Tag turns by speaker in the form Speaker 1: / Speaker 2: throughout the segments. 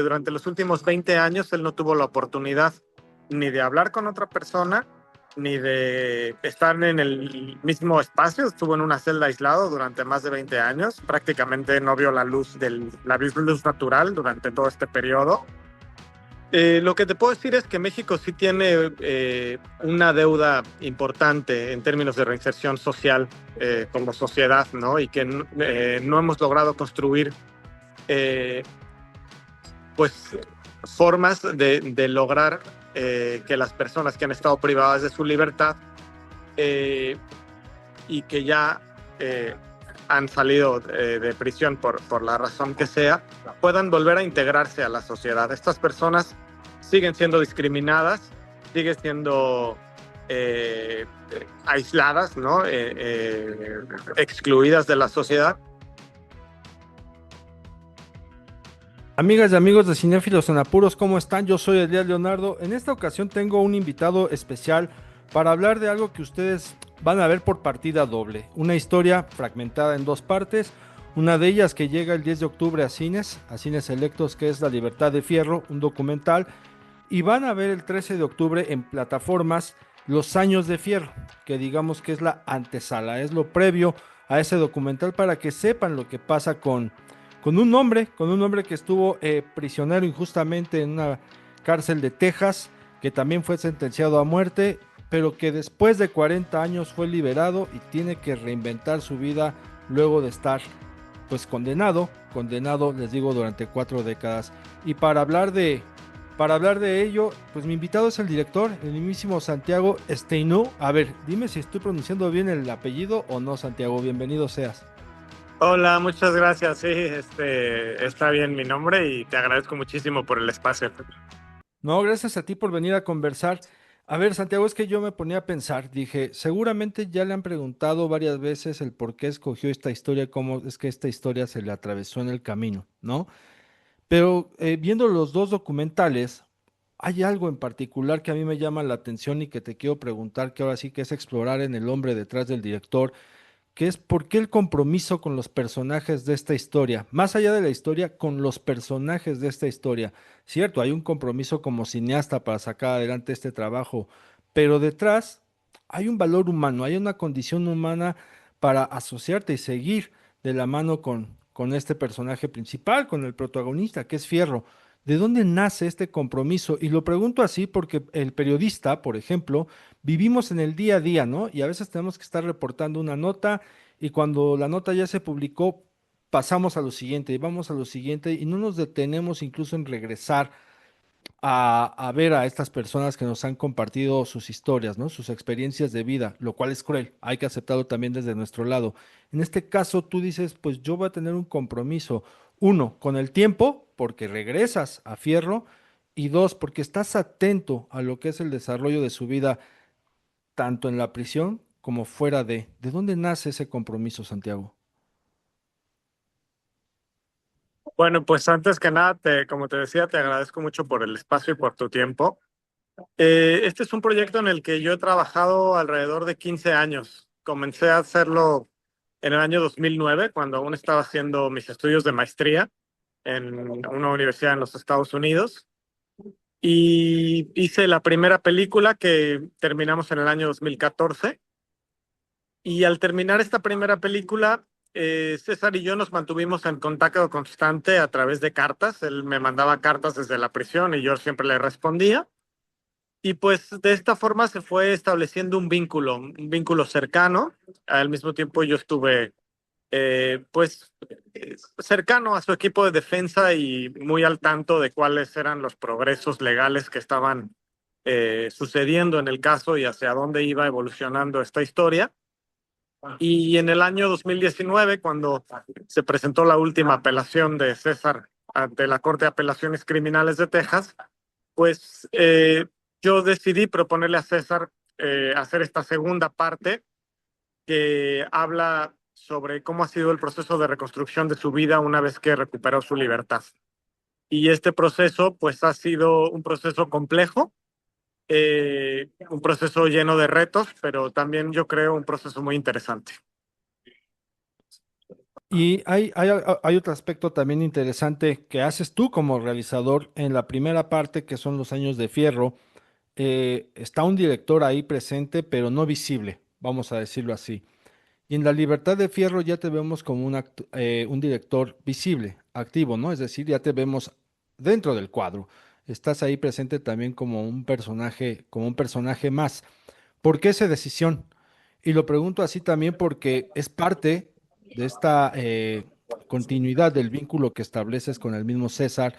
Speaker 1: Durante los últimos 20 años él no tuvo la oportunidad ni de hablar con otra persona, ni de estar en el mismo espacio. Estuvo en una celda aislado durante más de 20 años. Prácticamente no vio la luz natural durante todo este periodo. Lo que te puedo decir es que México sí tiene una deuda importante en términos de reinserción social como sociedad, ¿no? Y que no hemos logrado construir eh, pues formas de lograr que las personas que han estado privadas de su libertad y que ya han salido de prisión por la razón que sea, puedan volver a integrarse a la sociedad. Estas personas siguen siendo discriminadas, siguen siendo aisladas, ¿no? Excluidas de la sociedad.
Speaker 2: Amigas y amigos de Cinéfilos en Apuros, ¿cómo están? Yo soy Elías Leonardo. En esta ocasión tengo un invitado especial para hablar de algo que ustedes van a ver por partida doble. Una historia fragmentada en dos partes. Una de ellas que llega el 10 de octubre a cines selectos, que es La Libertad de Fierro, un documental. Y van a ver el 13 de octubre en plataformas Los Años de Fierro, que digamos que es la antesala, es lo previo a ese documental para que sepan lo que pasa con un hombre que estuvo prisionero injustamente en una cárcel de Texas, que también fue sentenciado a muerte, pero que después de 40 años fue liberado y tiene que reinventar su vida luego de estar pues condenado, les digo, durante 4 décadas. Y para hablar de ello, pues mi invitado es el director, el mismísimo Santiago Steinau. A ver, dime si estoy pronunciando bien el apellido o no, Santiago, bienvenido seas.
Speaker 1: Hola, muchas gracias. Sí, está bien mi nombre y te agradezco muchísimo por el espacio.
Speaker 2: No, gracias a ti por venir a conversar. A ver, Santiago, es que yo me ponía a pensar, dije, seguramente ya le han preguntado varias veces el por qué escogió esta historia, cómo es que esta historia se le atravesó en el camino, ¿no? Pero viendo los dos documentales, hay algo en particular que a mí me llama la atención y que te quiero preguntar, que ahora sí que es explorar en el hombre detrás del director, que es por qué el compromiso con los personajes de esta historia, más allá de la historia, con los personajes de esta historia. Cierto, hay un compromiso como cineasta para sacar adelante este trabajo, pero detrás hay un valor humano, hay una condición humana para asociarte y seguir de la mano con este personaje principal, con el protagonista, que es Fierro. ¿De dónde nace este compromiso? Y lo pregunto así porque el periodista, por ejemplo, vivimos en el día a día, ¿no? Y a veces tenemos que estar reportando una nota y cuando la nota ya se publicó, pasamos a lo siguiente y vamos a lo siguiente y no nos detenemos incluso en regresar a ver a estas personas que nos han compartido sus historias, ¿no? Sus experiencias de vida, lo cual es cruel. Hay que aceptarlo también desde nuestro lado. En este caso, tú dices, pues yo voy a tener un compromiso. Uno, con el tiempo, porque regresas a Fierro. Y dos, porque estás atento a lo que es el desarrollo de su vida tanto en la prisión como fuera de. ¿De dónde nace ese compromiso, Santiago?
Speaker 1: Bueno, pues antes que nada, como te decía, te agradezco mucho por el espacio y por tu tiempo. Este es un proyecto en el que yo he trabajado alrededor de 15 años. Comencé a hacerlo en el año 2009, cuando aún estaba haciendo mis estudios de maestría en una universidad en los Estados Unidos. Y hice la primera película que terminamos en el año 2014. Y al terminar esta primera película, César y yo nos mantuvimos en contacto constante a través de cartas. Él me mandaba cartas desde la prisión y yo siempre le respondía. Y pues de esta forma se fue estableciendo un vínculo cercano. Al mismo tiempo yo estuve cercano a su equipo de defensa y muy al tanto de cuáles eran los progresos legales que estaban sucediendo en el caso y hacia dónde iba evolucionando esta historia. Y en el año 2019, cuando se presentó la última apelación de César ante la Corte de Apelaciones Criminales de Texas, pues yo decidí proponerle a César hacer esta segunda parte que habla sobre cómo ha sido el proceso de reconstrucción de su vida una vez que recuperó su libertad. Y este proceso, pues, ha sido un proceso complejo, un proceso lleno de retos, pero también yo creo un proceso muy interesante.
Speaker 2: Y hay otro aspecto también interesante que haces tú como realizador en la primera parte, que son los años de Fierro. Está un director ahí presente, pero no visible, vamos a decirlo así. Y en La Libertad de Fierro ya te vemos como un director visible, activo, ¿no? Es decir, ya te vemos dentro del cuadro. Estás ahí presente también como un personaje más. ¿Por qué esa decisión? Y lo pregunto así también porque es parte de esta continuidad del vínculo que estableces con el mismo César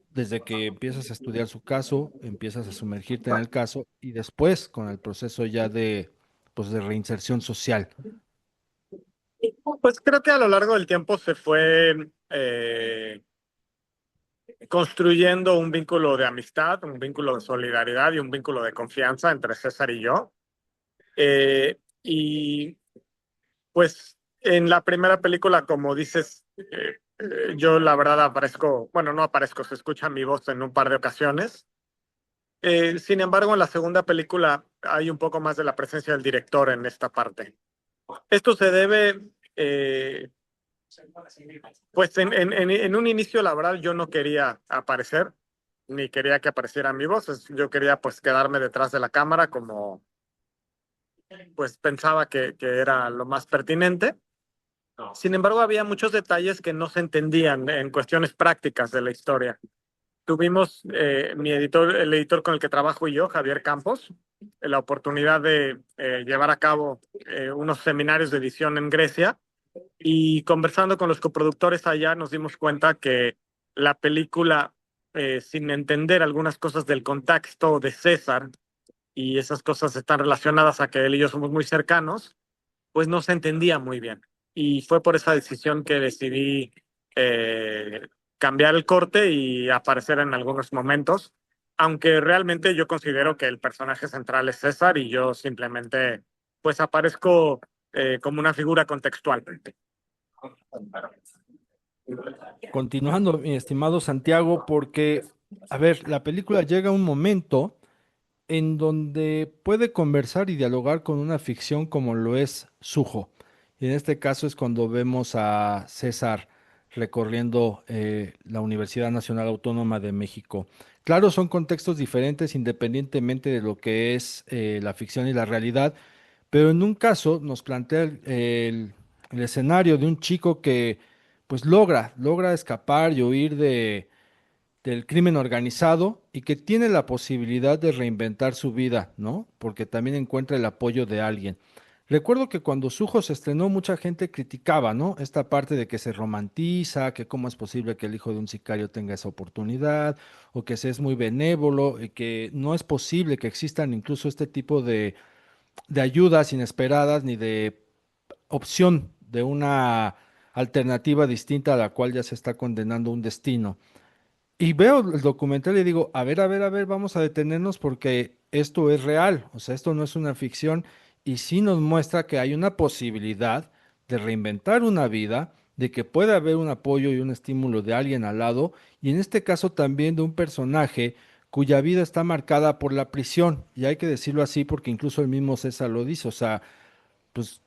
Speaker 2: desde que empiezas a estudiar su caso, empiezas a sumergirte en el caso y después con el proceso ya pues, de reinserción social.
Speaker 1: Pues creo que a lo largo del tiempo se fue construyendo un vínculo de amistad, un vínculo de solidaridad y un vínculo de confianza entre César y yo. Y pues en la primera película, como dices, yo la verdad aparezco, bueno, no aparezco, se escucha mi voz en un par de ocasiones. Sin embargo, en la segunda película hay un poco más de la presencia del director en esta parte. Esto se debe, pues en un inicio, la verdad, yo no quería aparecer, ni quería que apareciera mi voz. Yo quería pues quedarme detrás de la cámara como pues pensaba que era lo más pertinente. Sin embargo, había muchos detalles que no se entendían en cuestiones prácticas de la historia. Tuvimos mi editor, el editor con el que trabajo y yo, Javier Campos, la oportunidad de llevar a cabo unos seminarios de edición en Grecia y conversando con los coproductores allá nos dimos cuenta que la película, sin entender algunas cosas del contexto de César, y esas cosas están relacionadas a que él y yo somos muy cercanos, pues no se entendía muy bien. Y fue por esa decisión que decidí eh, cambiar el corte y aparecer en algunos momentos, aunque realmente yo considero que el personaje central es César y yo simplemente pues aparezco como una figura contextual.
Speaker 2: Continuando, mi estimado Santiago, porque, a ver, la película llega a un momento en donde puede conversar y dialogar con una ficción como lo es Sujo. Y en este caso es cuando vemos a César recorriendo la Universidad Nacional Autónoma de México. Claro, son contextos diferentes independientemente de lo que es la ficción y la realidad, pero en un caso nos plantea el escenario de un chico que pues logra escapar y huir del crimen organizado y que tiene la posibilidad de reinventar su vida, ¿no? Porque también encuentra el apoyo de alguien. Recuerdo que cuando Sujo se estrenó, mucha gente criticaba, ¿no? Esta parte de que se romantiza, que cómo es posible que el hijo de un sicario tenga esa oportunidad, o que se es muy benévolo, y que no es posible que existan incluso este tipo de ayudas inesperadas ni de opción de una alternativa distinta a la cual ya se está condenando un destino. Y veo el documental y digo, a ver, vamos a detenernos porque esto es real, o sea, esto no es una ficción y sí nos muestra que hay una posibilidad de reinventar una vida, de que puede haber un apoyo y un estímulo de alguien al lado, y en este caso también de un personaje cuya vida está marcada por la prisión, y hay que decirlo así porque incluso el mismo César lo dice, o sea, pues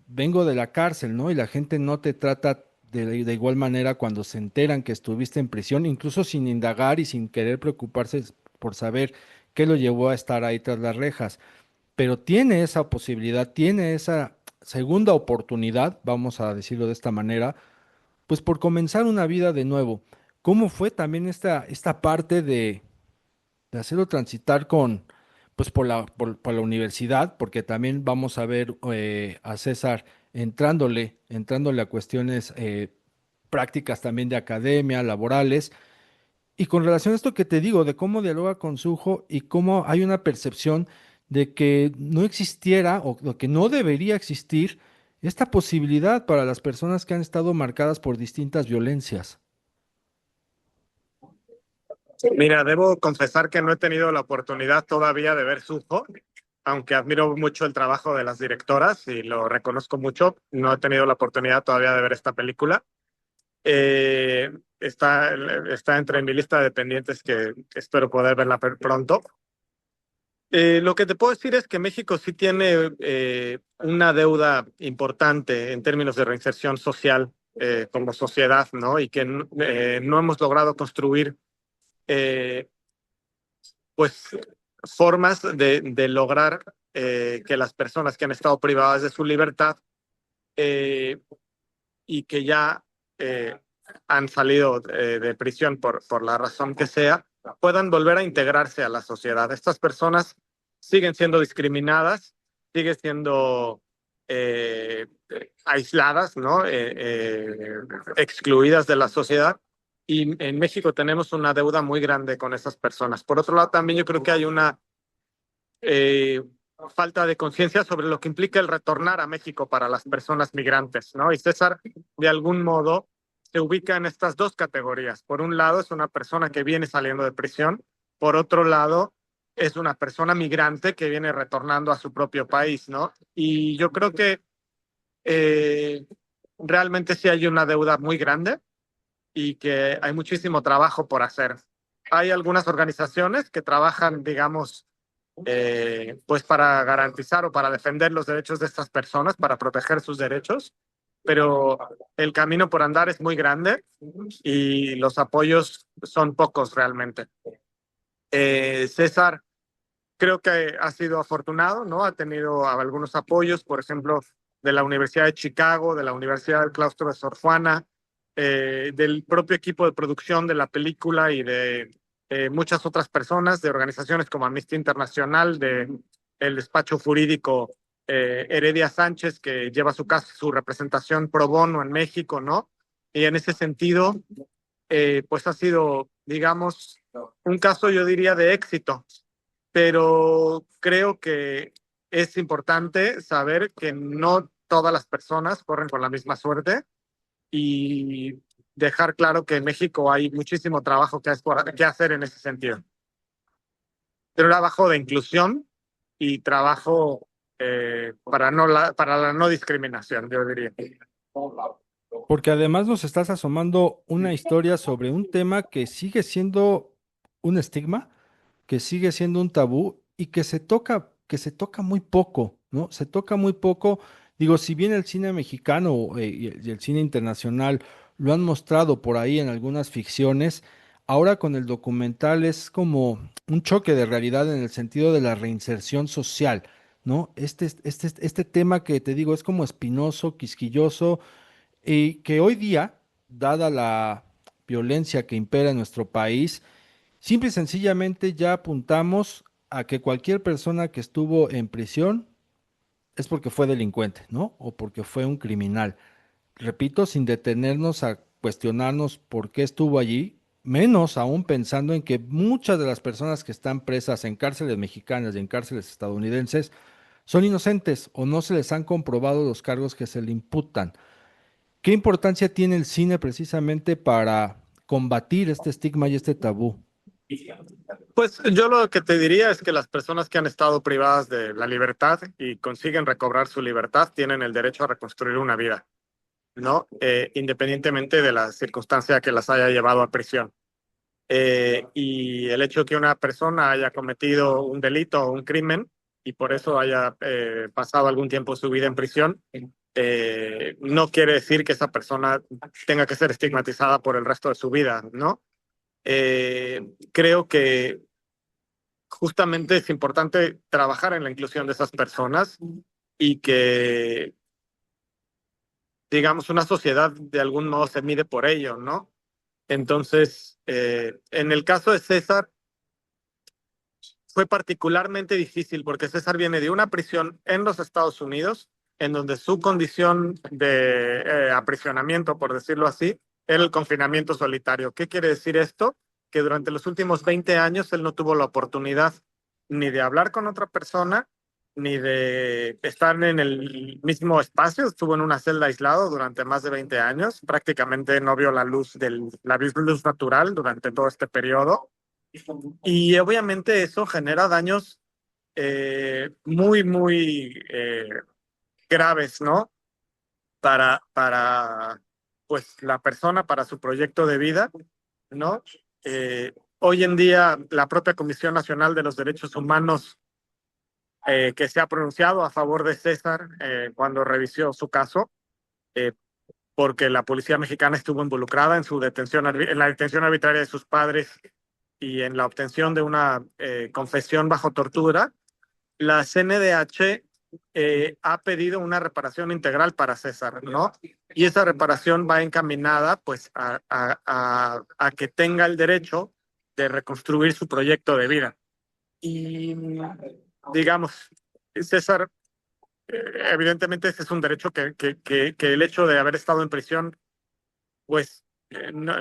Speaker 2: vengo de la cárcel, ¿no? Y la gente no te trata de igual manera cuando se enteran que estuviste en prisión, incluso sin indagar y sin querer preocuparse por saber qué lo llevó a estar ahí tras las rejas. Pero tiene esa posibilidad, tiene esa segunda oportunidad, vamos a decirlo de esta manera, pues por comenzar una vida de nuevo. ¿Cómo fue también esta parte de hacerlo transitar pues por la universidad, porque también vamos a ver a César entrándole a cuestiones prácticas también de academia, laborales, y con relación a esto que te digo, de cómo dialoga con su hijo y cómo hay una percepción de que no existiera o que no debería existir esta posibilidad para las personas que han estado marcadas por distintas violencias.
Speaker 1: Mira, debo confesar que no he tenido la oportunidad todavía de ver Suho, aunque admiro mucho el trabajo de las directoras y lo reconozco mucho, no he tenido la oportunidad todavía de ver esta película. Eh, está, está entre mi lista de pendientes que espero poder verla pronto. Lo que te puedo decir es que México sí tiene una deuda importante en términos de reinserción social como sociedad, ¿no? Y que no hemos logrado construir, eh, pues, formas de lograr que las personas que han estado privadas de su libertad eh, y que ya eh, han salido de prisión por la razón que sea, puedan volver a integrarse a la sociedad. Estas personas siguen siendo discriminadas, siguen siendo aisladas, ¿no? Excluidas de la sociedad. Y en México tenemos una deuda muy grande con esas personas. Por otro lado, también yo creo que hay una eh, falta de conciencia sobre lo que implica el retornar a México para las personas migrantes, ¿no? Y César, de algún modo, se ubica en estas dos categorías. Por un lado, es una persona que viene saliendo de prisión. Por otro lado, es una persona migrante que viene retornando a su propio país, ¿no? Y yo creo que eh, realmente sí hay una deuda muy grande y que hay muchísimo trabajo por hacer. Hay algunas organizaciones que trabajan, digamos, pues para garantizar o para defender los derechos de estas personas, para proteger sus derechos, pero el camino por andar es muy grande y los apoyos son pocos realmente. César creo que ha sido afortunado, ¿no? Ha tenido algunos apoyos, por ejemplo, de la Universidad de Chicago, de la Universidad del Claustro de Sor Juana, del propio equipo de producción de la película y de muchas otras personas, de organizaciones como Amnistía Internacional, de el despacho jurídico Heredia Sánchez, que lleva su caso, su representación pro bono en México, ¿no? Y en ese sentido, pues ha sido, digamos, un caso, yo diría, de éxito, pero creo que es importante saber que no todas las personas corren con la misma suerte y dejar claro que en México hay muchísimo trabajo que hacer en ese sentido. Trabajo de inclusión y trabajo para la no discriminación, yo diría.
Speaker 2: Porque además nos estás asomando una historia sobre un tema que sigue siendo un estigma, que sigue siendo un tabú y que se toca muy poco, ¿no? Se toca muy poco. Digo, si bien el cine mexicano y el cine internacional lo han mostrado por ahí en algunas ficciones, ahora con el documental es como un choque de realidad en el sentido de la reinserción social, ¿no? Este tema que te digo es como espinoso, quisquilloso y que hoy día, dada la violencia que impera en nuestro país, simple y sencillamente ya apuntamos a que cualquier persona que estuvo en prisión es porque fue delincuente, ¿no? O porque fue un criminal. Repito, sin detenernos a cuestionarnos por qué estuvo allí, menos aún pensando en que muchas de las personas que están presas en cárceles mexicanas y en cárceles estadounidenses son inocentes o no se les han comprobado los cargos que se le imputan. ¿Qué importancia tiene el cine precisamente para combatir este estigma y este tabú?
Speaker 1: Pues yo lo que te diría es que las personas que han estado privadas de la libertad y consiguen recobrar su libertad tienen el derecho a reconstruir una vida, ¿no? Independientemente de la circunstancia que las haya llevado a prisión. Y el hecho que una persona haya cometido un delito o un crimen y por eso haya pasado algún tiempo de su vida en prisión, no quiere decir que esa persona tenga que ser estigmatizada por el resto de su vida, ¿no? Creo que justamente es importante trabajar en la inclusión de esas personas y que, digamos, una sociedad de algún modo se mide por ello, ¿no? Entonces, en el caso de César, fue particularmente difícil porque César viene de una prisión en los Estados Unidos, en donde su condición de aprisionamiento, por decirlo así, era el confinamiento solitario. ¿Qué quiere decir esto? Que durante los últimos 20 años él no tuvo la oportunidad ni de hablar con otra persona, ni de estar en el mismo espacio. Estuvo en una celda aislado durante más de 20 años. Prácticamente no vio la luz natural durante todo este periodo. Y obviamente eso genera daños muy graves, ¿no? Para, pues, la persona, para su proyecto de vida, ¿no? Hoy en día, la propia Comisión Nacional de los Derechos Humanos, que se ha pronunciado a favor de César cuando revisó su caso, eh, porque la policía mexicana estuvo involucrada en su detención, en la detención arbitraria de sus padres y en la obtención de una confesión bajo tortura. La CNDH ha pedido una reparación integral para César, ¿no? Y esa reparación va encaminada pues a que tenga el derecho de reconstruir su proyecto de vida. Y digamos, César, evidentemente ese es un derecho que el hecho de haber estado en prisión, pues, no,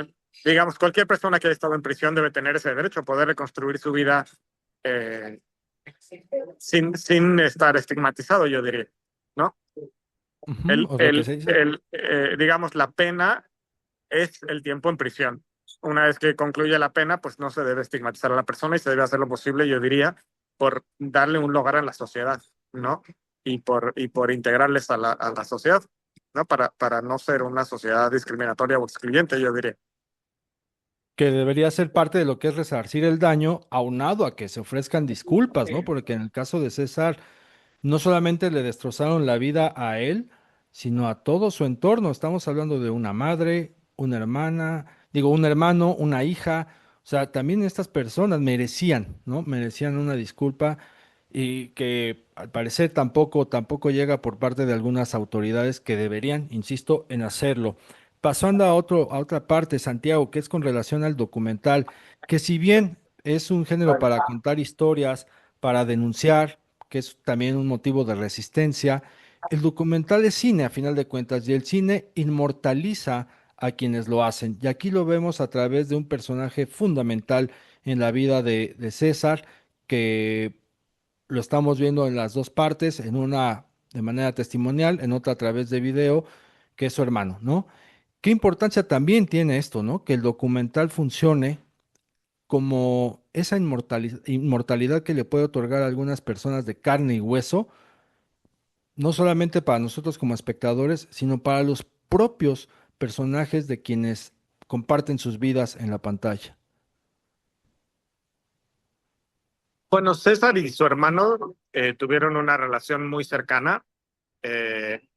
Speaker 1: digamos, cualquier persona que haya estado en prisión debe tener ese derecho, poder reconstruir su vida eh, sin estar estigmatizado, yo diría, ¿no?
Speaker 2: Ujú, o lo que se dice.
Speaker 1: Digamos, la pena es el tiempo en prisión. Una vez que concluye la pena, pues no se debe estigmatizar a la persona y se debe hacer lo posible, yo diría, por darle un lugar en la sociedad, ¿no? Y por integrarles a la sociedad, ¿no? Para no ser una sociedad discriminatoria o excluyente, yo diría.
Speaker 2: Que debería ser parte de lo que es resarcir el daño, aunado a que se ofrezcan disculpas, ¿no? Porque en el caso de César, no solamente le destrozaron la vida a él, sino a todo su entorno. Estamos hablando de una madre, una hermana, digo, un hermano, una hija. O sea, también estas personas merecían, ¿no? Merecían una disculpa y que al parecer tampoco llega por parte de algunas autoridades que deberían, insisto, en hacerlo. Pasando a otra parte, Santiago, que es con relación al documental, que si bien es un género para contar historias, para denunciar, que es también un motivo de resistencia, el documental es cine a final de cuentas y el cine inmortaliza a quienes lo hacen. Y aquí lo vemos a través de un personaje fundamental en la vida de César, que lo estamos viendo en las dos partes, en una de manera testimonial, en otra a través de video, que es su hermano, ¿no? ¿Qué importancia también tiene esto, ¿no? Que el documental funcione como esa inmortalidad que le puede otorgar a algunas personas de carne y hueso, no solamente para nosotros como espectadores, sino para los propios personajes de quienes comparten sus vidas en la pantalla.
Speaker 1: Bueno, César y su hermano tuvieron una relación muy cercana, eh,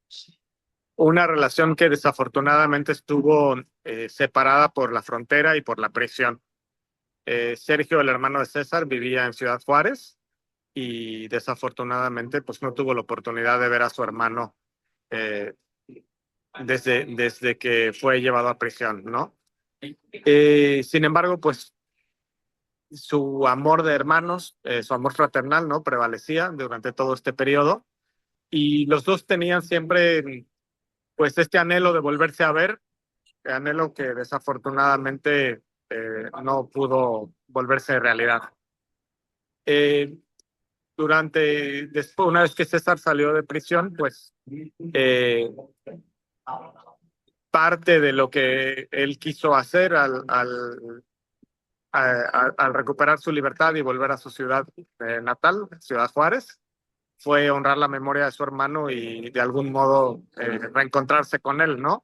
Speaker 1: una relación que desafortunadamente estuvo separada por la frontera y por la prisión. Sergio, el hermano de César, vivía en Ciudad Juárez y desafortunadamente pues no tuvo la oportunidad de ver a su hermano eh, desde que fue llevado a prisión, ¿no? Sin embargo, pues su amor de hermanos, su amor fraternal, ¿no? Prevalecía durante todo este periodo y los dos tenían siempre pues este anhelo de volverse a ver, anhelo que desafortunadamente no pudo volverse realidad. Eh, después, una vez que César salió de prisión, pues parte de lo que él quiso hacer al recuperar su libertad y volver a su ciudad natal, Ciudad Juárez, fue honrar la memoria de su hermano y de algún modo reencontrarse con él, ¿no?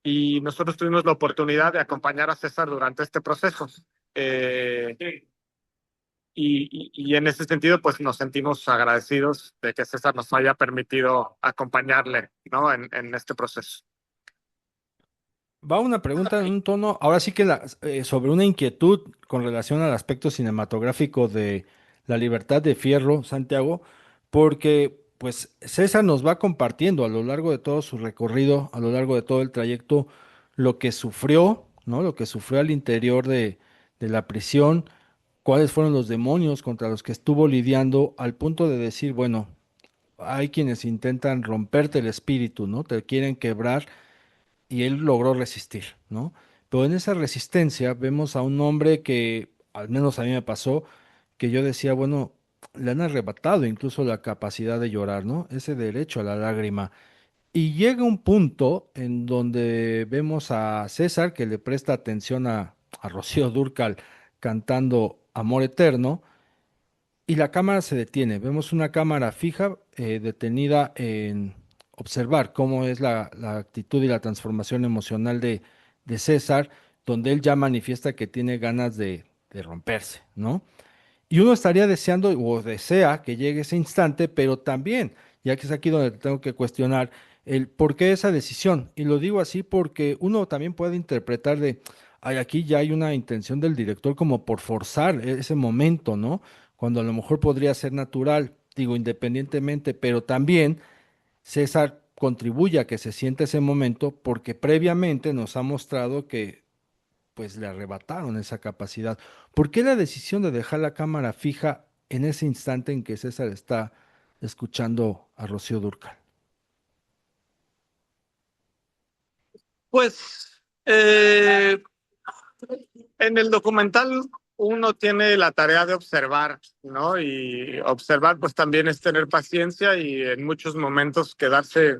Speaker 1: Y nosotros tuvimos la oportunidad de acompañar a César durante este proceso. Eh, y en ese sentido, pues nos sentimos agradecidos de que César nos haya permitido acompañarle, ¿no? En este proceso.
Speaker 2: Va una pregunta en un tono, ahora sí que sobre una inquietud con relación al aspecto cinematográfico de La Libertad de Fierro, Santiago, porque pues César nos va compartiendo a lo largo de todo su recorrido, a lo largo de todo el trayecto, lo que sufrió, ¿no? Lo que sufrió al interior de la prisión, cuáles fueron los demonios contra los que estuvo lidiando, al punto de decir, bueno, hay quienes intentan romperte el espíritu, ¿no? Te quieren quebrar y él logró resistir, ¿no? Pero en esa resistencia vemos a un hombre que, al menos a mí me pasó, que yo decía, bueno, le han arrebatado incluso la capacidad de llorar, ¿no? Ese derecho a la lágrima. Y llega un punto en donde vemos a César que le presta atención a Rocío Dúrcal cantando Amor Eterno y la cámara se detiene. Vemos una cámara fija detenida en observar cómo es la actitud y la transformación emocional de César, donde él ya manifiesta que tiene ganas de romperse, ¿no? Y uno estaría deseando o desea que llegue ese instante, pero también, ya que es aquí donde te tengo que cuestionar, el por qué esa decisión. Y lo digo así porque uno también puede interpretar de, ay, aquí ya hay una intención del director como por forzar ese momento, ¿no? Cuando a lo mejor podría ser natural, digo, independientemente, pero también César contribuye a que se sienta ese momento porque previamente nos ha mostrado que pues le arrebataron esa capacidad. ¿Por qué la decisión de dejar la cámara fija en ese instante en que César está escuchando a Rocío Dúrcal?
Speaker 1: Pues en el documental uno tiene la tarea de observar, ¿no? Y observar pues también es tener paciencia y en muchos momentos quedarse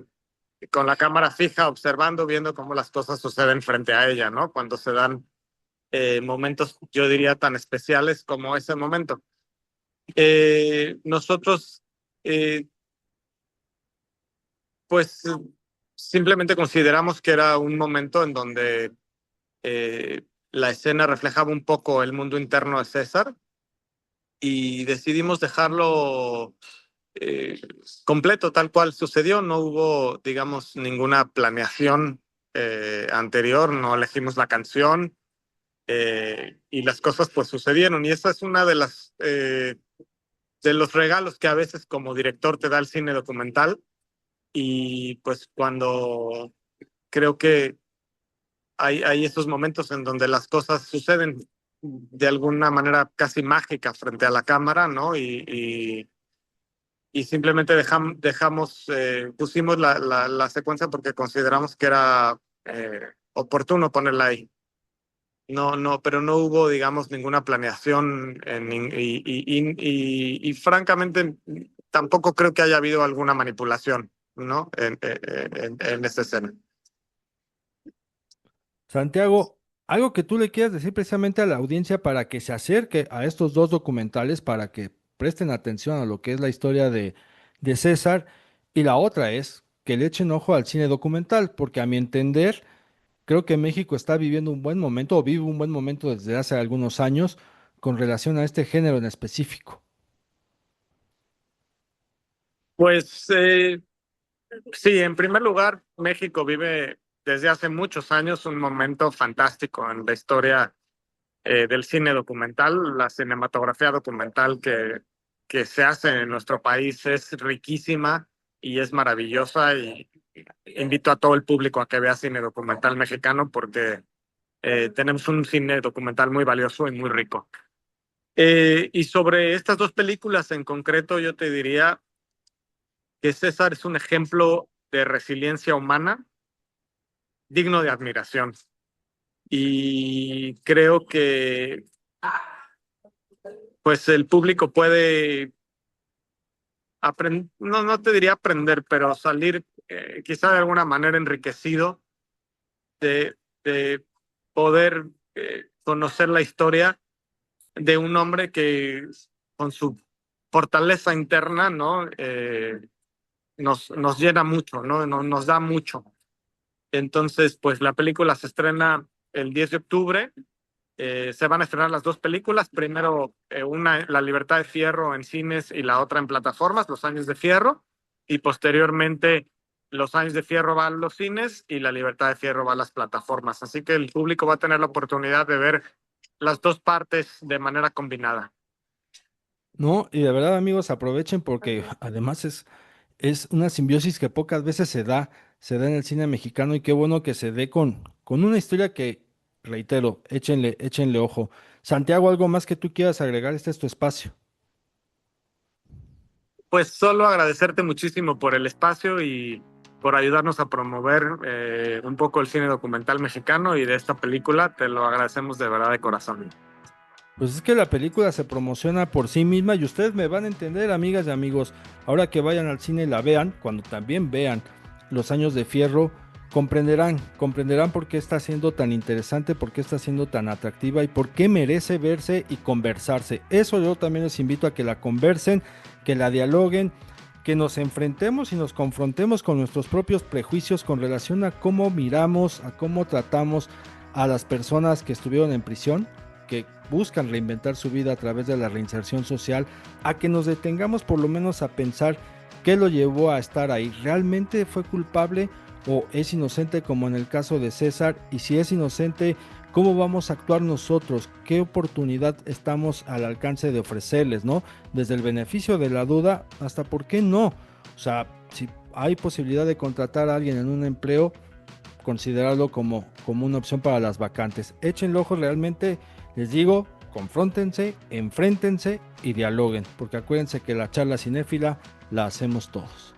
Speaker 1: con la cámara fija observando, viendo cómo las cosas suceden frente a ella, ¿no? Cuando se dan momentos, yo diría, tan especiales como ese momento. Nosotros, eh, pues, simplemente consideramos que era un momento en donde la escena reflejaba un poco el mundo interno de César y decidimos dejarlo eh, completo, tal cual sucedió. No hubo, digamos, ninguna planeación anterior, no elegimos la canción y las cosas pues sucedieron. Y esa es una de los regalos que a veces como director te da el cine documental. Y pues cuando creo que hay esos momentos en donde las cosas suceden de alguna manera casi mágica frente a la cámara, ¿no? Y simplemente dejamos, pusimos la secuencia porque consideramos que era oportuno ponerla ahí. No, no, pero no hubo, digamos, ninguna planeación y francamente tampoco creo que haya habido alguna manipulación, ¿no? En esta escena.
Speaker 2: Santiago, algo que tú le quieras decir precisamente a la audiencia para que se acerque a estos dos documentales, para que presten atención a lo que es la historia de César, y la otra es que le echen ojo al cine documental, porque a mi entender, creo que México está viviendo un buen momento, o vive un buen momento desde hace algunos años, con relación a este género en específico.
Speaker 1: Pues sí, en primer lugar, México vive desde hace muchos años un momento fantástico en la historia del cine documental. La cinematografía documental que se hace en nuestro país es riquísima y es maravillosa y invito a todo el público a que vea cine documental mexicano porque tenemos un cine documental muy valioso y muy rico. Y sobre estas dos películas en concreto, yo te diría que César es un ejemplo de resiliencia humana digno de admiración. Y creo que pues el público puede aprender, no, no te diría aprender, pero salir quizá de alguna manera enriquecido de, de poder conocer la historia de un hombre que con su fortaleza interna, ¿no? Nos llena mucho, ¿no? Nos da mucho. Entonces, pues la película se estrena el 10 de octubre. Se van a estrenar las dos películas, primero una, La Libertad de Fierro en cines y la otra en plataformas, Los Años de Fierro, y posteriormente Los Años de Fierro va a los cines y La Libertad de Fierro va a las plataformas. Así que el público va a tener la oportunidad de ver las dos partes de manera combinada.
Speaker 2: No, y de verdad, amigos, aprovechen porque además es una simbiosis que pocas veces se da en el cine mexicano y qué bueno que se dé con una historia que, reitero, échenle ojo. Santiago, ¿algo más que tú quieras agregar? Este es tu espacio.
Speaker 1: Pues solo agradecerte muchísimo por el espacio y por ayudarnos a promover un poco el cine documental mexicano y de esta película. Te lo agradecemos de verdad de corazón.
Speaker 2: Pues es que la película se promociona por sí misma y ustedes me van a entender, amigas y amigos. Ahora que vayan al cine y la vean, cuando también vean Los Años de Fierro, comprenderán por qué está siendo tan interesante, por qué está siendo tan atractiva y por qué merece verse y conversarse. Eso yo también les invito a que la conversen, que la dialoguen, que nos enfrentemos y nos confrontemos con nuestros propios prejuicios con relación a cómo miramos, a cómo tratamos a las personas que estuvieron en prisión, que buscan reinventar su vida a través de la reinserción social, a que nos detengamos por lo menos a pensar ¿Qué lo llevó a estar ahí? ¿Realmente fue culpable o es inocente como en el caso de César? Y si es inocente, ¿cómo vamos a actuar nosotros? ¿Qué oportunidad estamos al alcance de ofrecerles, no? Desde el beneficio de la duda hasta por qué no. O sea, si hay posibilidad de contratar a alguien en un empleo, considerarlo como una opción para las vacantes. Échenle ojo realmente, les digo, confróntense, enfréntense y dialoguen, porque acuérdense que la charla cinéfila la hacemos todos.